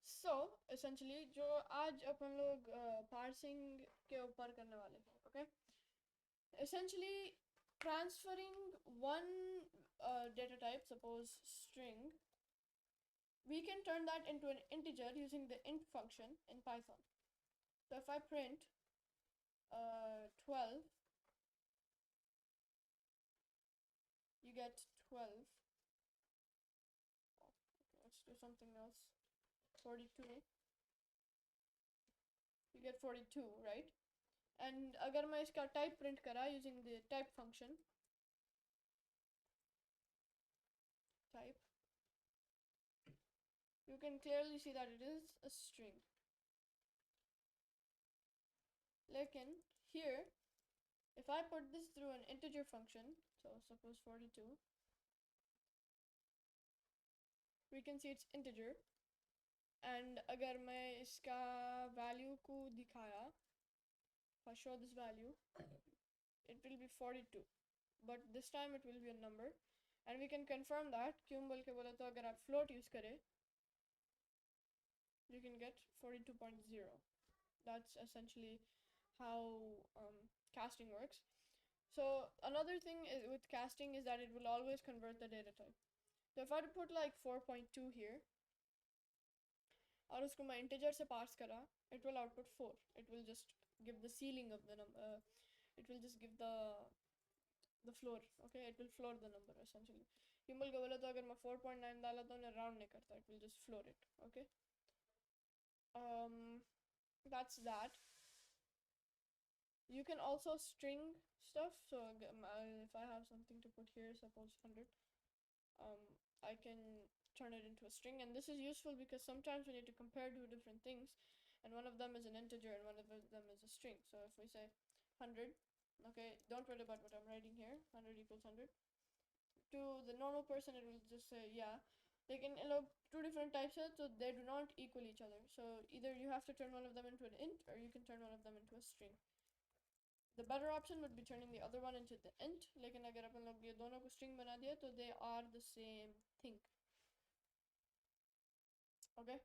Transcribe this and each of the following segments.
So essentially जो आज अपन लोग parsing के ऊपर करने वाले हैं, okay? Essentially transferring one data type, suppose string, we can turn that into an integer using the int function in Python. So if I print 12, you get 12. Oh, okay, let's do something else. 42, you get 42, right? And अगर मैं इसका type print करा using the type function, type, you can clearly see that it is a string. Lekin here, if I put this through an integer function, so suppose 42, we can see it's integer. And अगर मैं इसका value को दिखाया, if I show this value, it will be 42. But this time it will be a number. And we can confirm that क्यों बोल के बोला तो अगर आप float use करें, you can get 42.0. That's essentially how casting works. So another thing with casting is that it will always convert the data type. So if I put like 4.2 here और उसको मैं integer से parse करा, it will output 4. It will just give the ceiling of the number. It will just give the floor. Okay, it will floor the number essentially. Kimball का बोला तो अगर मैं 4.9 डाला तो उन्हें round नहीं करता. It will just floor it. Okay. That's that. You can also string stuff. So if I have something to put here, suppose 100, I can turn it into a string. And this is useful because sometimes we need to compare two different things, and one of them is an integer and one of them is a string. So if we say 100, okay, don't worry about what I'm writing here. 100 equals 100. To the normal person, it will just say, yeah. They can allow two different types here, so they do not equal each other. So either you have to turn one of them into an int, or you can turn one of them into a string. The better option would be turning the other one into the int. लेकिन अगर अपन लोग ये दोनों को string बना दिया तो they are the same thing. Okay.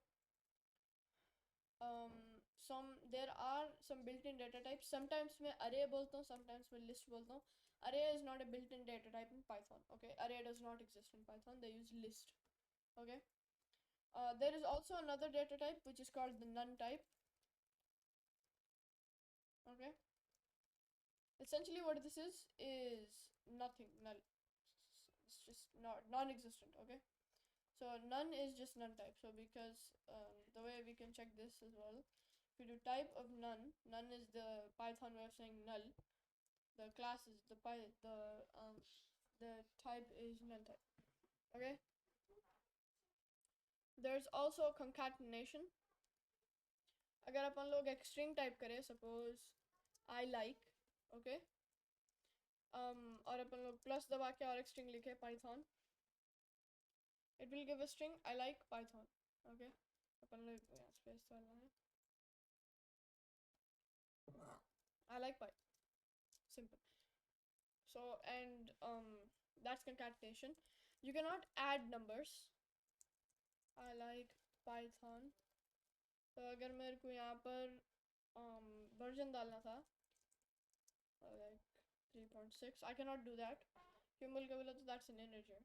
There are some built-in data types. Sometimes मैं array बोलता हूँ, sometimes मैं list बोलता हूँ. Array is not a built-in data type in Python. Okay, array does not exist in Python. They use list. Okay. There is also another data type which is called the none type. Okay. Essentially, what this is nothing, null. It's just not non-existent. Okay. So none is just none type. So because the way we can check this as well, if we do type of none, none is the Python way of saying null. The class is the type is none type. Okay. There's also concatenation. अगर अपन लोग एक string type करें, suppose I like, okay, और अपन लोग plus दबा के और एक string लिखे Python, it will give a string I like Python. Okay, अपन लोग यहाँ space डालना है. I like Python. Simple. So and that's concatenation. You cannot add numbers. I like Python. तो अगर मेरे को यहाँ पर version डालना था, like 3.6, I cannot do that. Kimball का बोला तो that's an integer,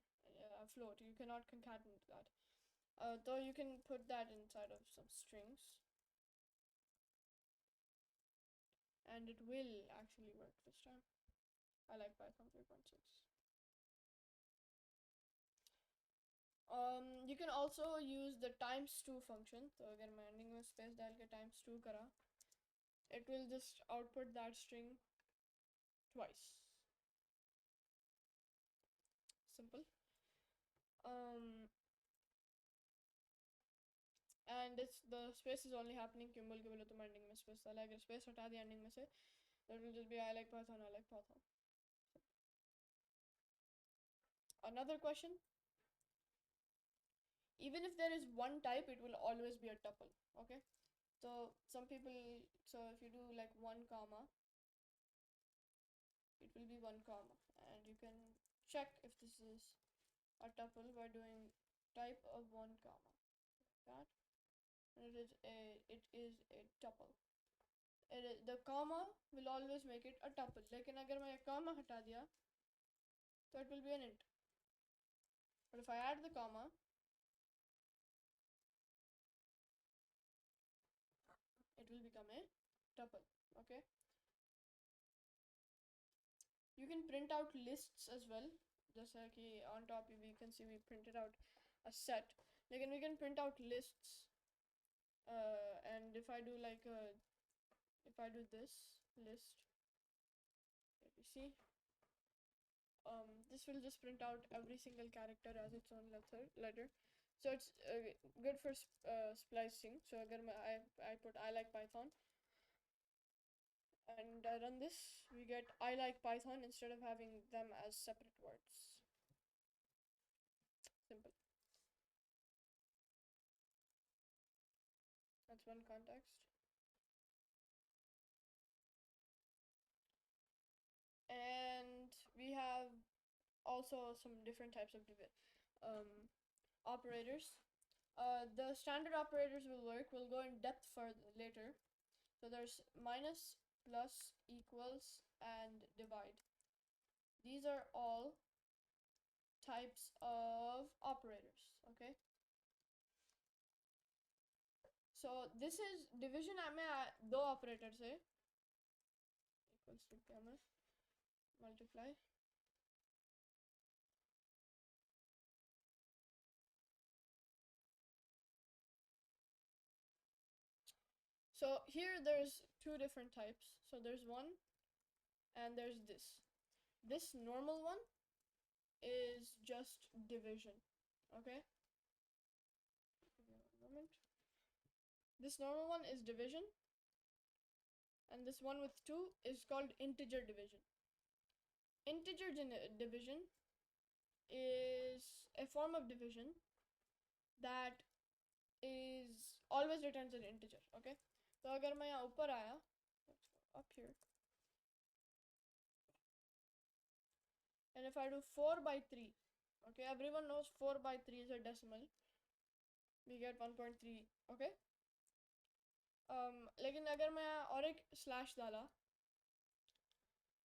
a float. You cannot concatenate that. Though you can put that inside of some strings, and it will actually work this time. I like Python 3.6. You can also use the times2 function. So अगर मैं ending में space डाल के times2 करा, it will just output that string twice. Simple. And the space is only happening Kimball के बोले तो मैं ending में space डाला, अगर space हटा दिया ending में से, that will just be I like Python, I like Python. Another question. Even if there is one type, it will always be a tuple. Okay, so some people, so if you do like 1 comma, it will be 1 comma, and you can check if this is a tuple by doing type of 1 comma, like that. and it is a tuple. The comma will always make it a tuple. लेकिन अगर मैं comma हटा दिया so it will be an int. But if I add the comma, it will become a tuple. Okay. You can print out lists as well. Just like on top we can see we printed out a set. Like, we can print out lists. And if I do like if I do this list, let me see. This will just print out every single character as its own letter. So it's good for splicing. So agar I put I like Python and I run this, we get I like Python instead of having them as separate words. Simple. That's one context. And we have also some different types of operators. The standard operators will work. We'll go in depth further later. So there's minus, plus, equals, and divide. These are all types of operators. Okay. So this is division में दो operators है. Equals to क्या में multiply. So here there's two different types. So there's one and there's this. This normal one is just division. Okay. Give me a moment. This normal one is division. And this one with 2 is called integer division. Integer division is a form of division that is always returns an integer. Okay. So अगर मैं यहाँ ऊपर आया, let's go up here, and if I do 4 by 3, okay, everyone knows 4 by 3 is a decimal, we get 1.3. okay. लेकिन अगर मैं और एक slash डाला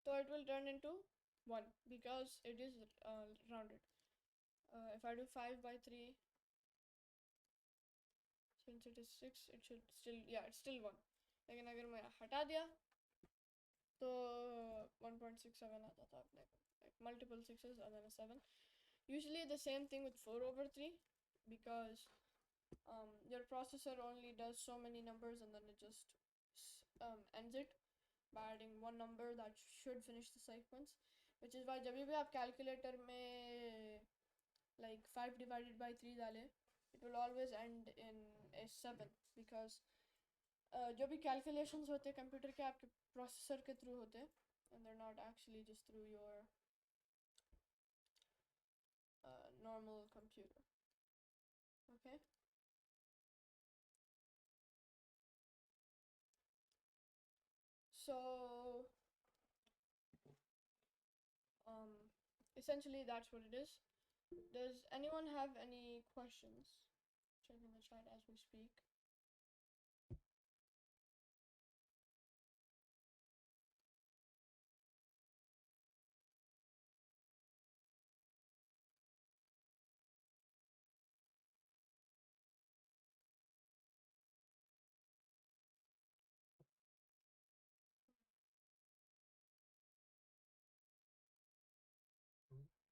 तो it will turn into 1 because it is rounded. If I do 5 by 3, since it is 6, it should still, yeah, it's still 1. लेकिन अगर मैं हटा दिया तो 1.67 आता था अपने को, like multiple 6s and then a 7. Usually the same thing with 4 over 3 because your processor only does so many numbers and then it just ends it by adding one number that should finish the sequence, which is why जब भी आप calculator में like 5 divided by 3 डाले, it will always end in a 7 because जो भी calculations होते हैं computer के आपके processor के through होते हैं and they're not actually just through your normal computer. Okay. So essentially that's what it is. Does anyone have any questions? Check in the chat as we speak.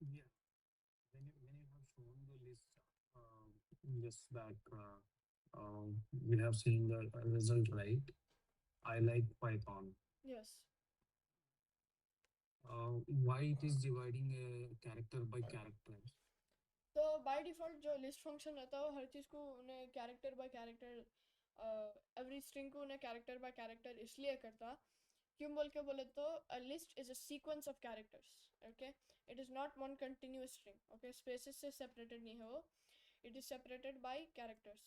Yeah, when you have shown the list, just back, we have seen the result, right? I like Python. Yes. Why it is dividing a character by character? तो by default जो list function रहता है वो हर चीज़ को उन्हें character by character every string को उन्हें character by character इसलिए करता क्यों बोल के बोले तो a list is a sequence of characters. Okay, it is not one continuous string. Okay, spaces से separated नहीं है वो, it is separated by characters.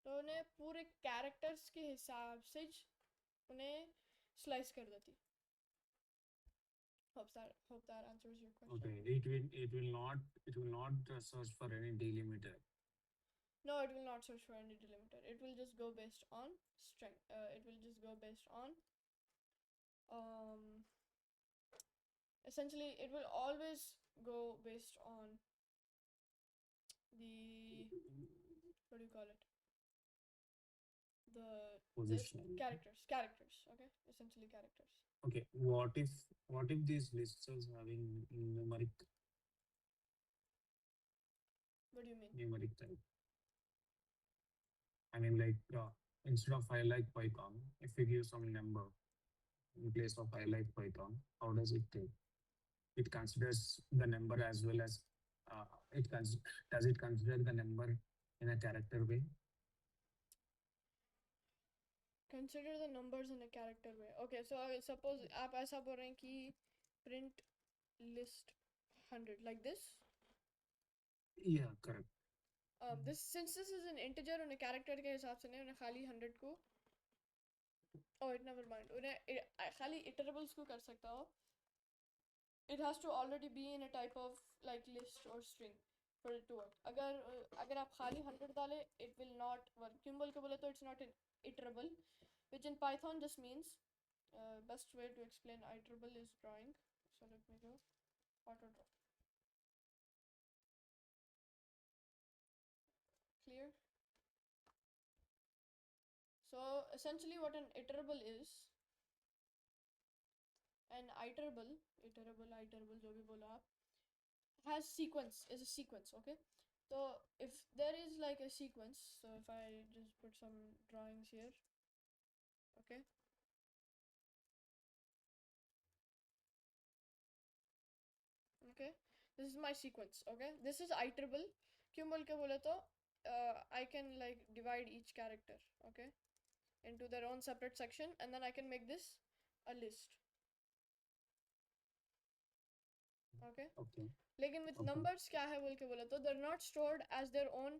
तो उन्हें पूरे characters के हिसाब से उन्हें slice कर देती. Hope that answers your question. Okay, it will not search for any delimiter. No, it will not search for any delimiter. It will just go based on string. It will just go based on um, essentially it will always go based on the, what do you call it, the Position. characters, okay, essentially characters. Okay, what if these lists are having What do you mean? numeric type? I mean, like instead of I like Python, if you give some number in place of I like Python, how does it take? It considers the number as well as does it consider the number in a character way? Consider the numbers in a character way. Okay, so suppose आप ऐसा बोल रहे हैं कि print list 100 like this. Yeah, correct. This since this is an integer on a character के हिसाब से नहीं उन्हें खाली 100 को oh it never mind उन्हें खाली iterables को कर सकता हो. It has to already be in a type of like list or string for it to work. अगर आप खाली 100 डाले it will not work. क्यों बोल के बोले तो it's not an iterable, which in Python just means best way to explain iterable is drawing. So let me go auto draw. Clear? So essentially what an iterable is, an iterable जो भी बोला आप, has sequence, is a sequence, okay? So if there is like a sequence, so if I just put some drawings here, okay, this is my sequence, okay, this is iterable. क्यों बोल के बोले तो I can like divide each character, okay, into their own separate section, and then I can make this a list, okay. लेकिन with numbers क्या है बोल के बोला तो they're not stored as their own,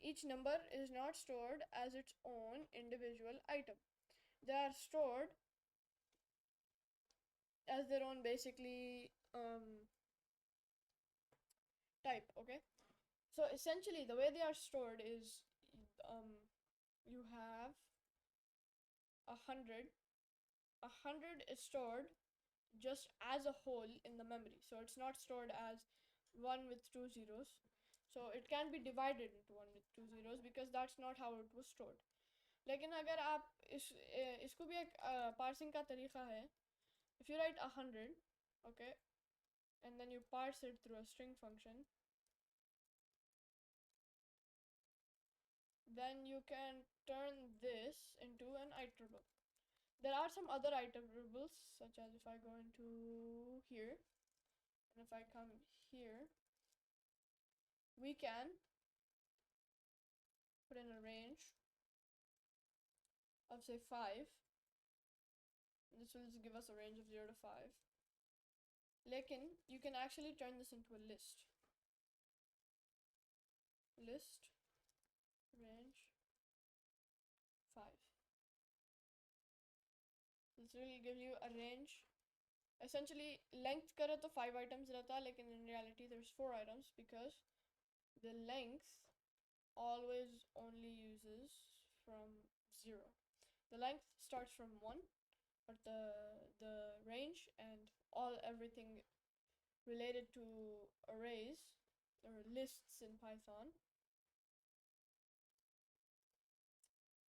each number is not stored as its own individual item. They are stored as their own basically type, okay. So essentially the way they are stored is you have 100 is stored just as a whole in the memory, so it's not stored as 1 with 2 zeros, so it can be divided into 1 with 2 zeros because that's not how it was stored. लेकिन अगर आप इसको भी एक parsing का तरीका है. If you write 100, okay, and then you parse it through a string function, then you can turn this into an iterable. There are some other iterables, such as if I go into here, and if I come here, we can put in a range of say 5. This will just give us a range of 0 to 5. Lekin, you can actually turn this into a list. List range 5. This will give you a range. Essentially, length करे तो 5 items रहता है, लेकिन in reality there's 4 items because the length always only uses from 0. The length starts from 1, but the range and everything related to arrays or lists in Python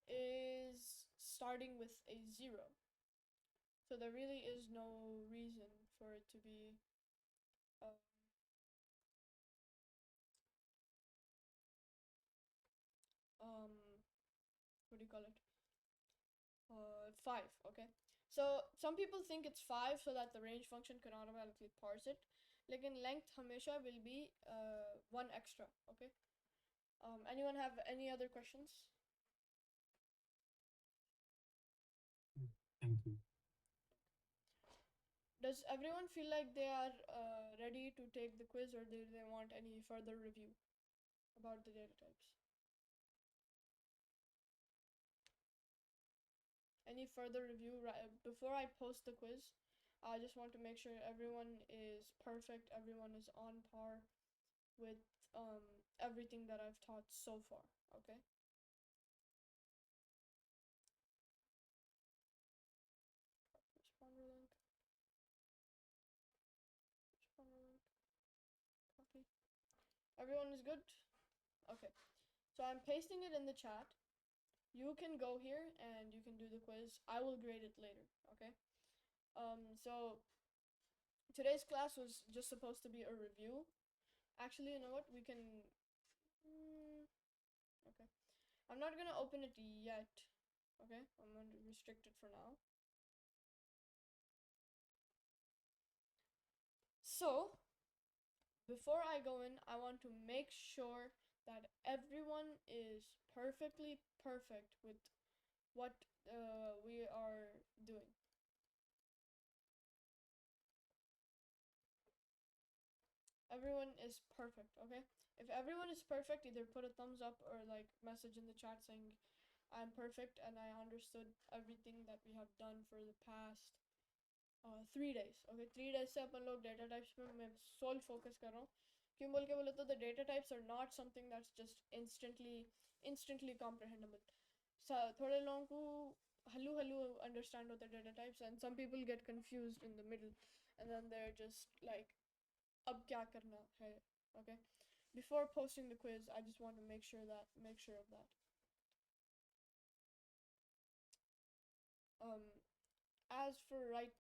is starting with a 0. So there really is no reason for it to be what do you call it, 5, okay. So some people think it's 5 so that the range function can automatically parse it, like in length hamesha will be 1 extra, okay. Anyone have any other questions? Thank you. Does everyone feel like they are ready to take the quiz, or do they want any further review about the data types? Any further review before I post the quiz? I just want to make sure everyone is perfect, everyone is on par with everything that I've taught so far, Okay. Responder link. Responder link. Copy. Everyone is good? Okay. So I'm pasting it in the chat. You can go here and you can do the quiz. I will grade it later, okay? So today's class was just supposed to be a review. Actually, you know what? We can. Okay. I'm not gonna open it yet. Okay, I'm gonna restrict it for now. So before I go in, I want to make sure that everyone is perfectly perfect with what we are doing. Everyone is perfect, okay? If everyone is perfect, either put a thumbs up or like message in the chat saying I'm perfect and I understood everything that we have done for the past 3 days. Okay, 3 days से अपन लोग data types पे मैं sole focus कर रहा हूँ. क्यों बोल के बोले तो the data types are not something that's just instantly comprehensible. So थोड़े लोगों को हल्लू understand होता data types and some people get confused in the middle and then they're just like अब क्या करना है. Okay, before posting the quiz I just want to make sure of that. As for right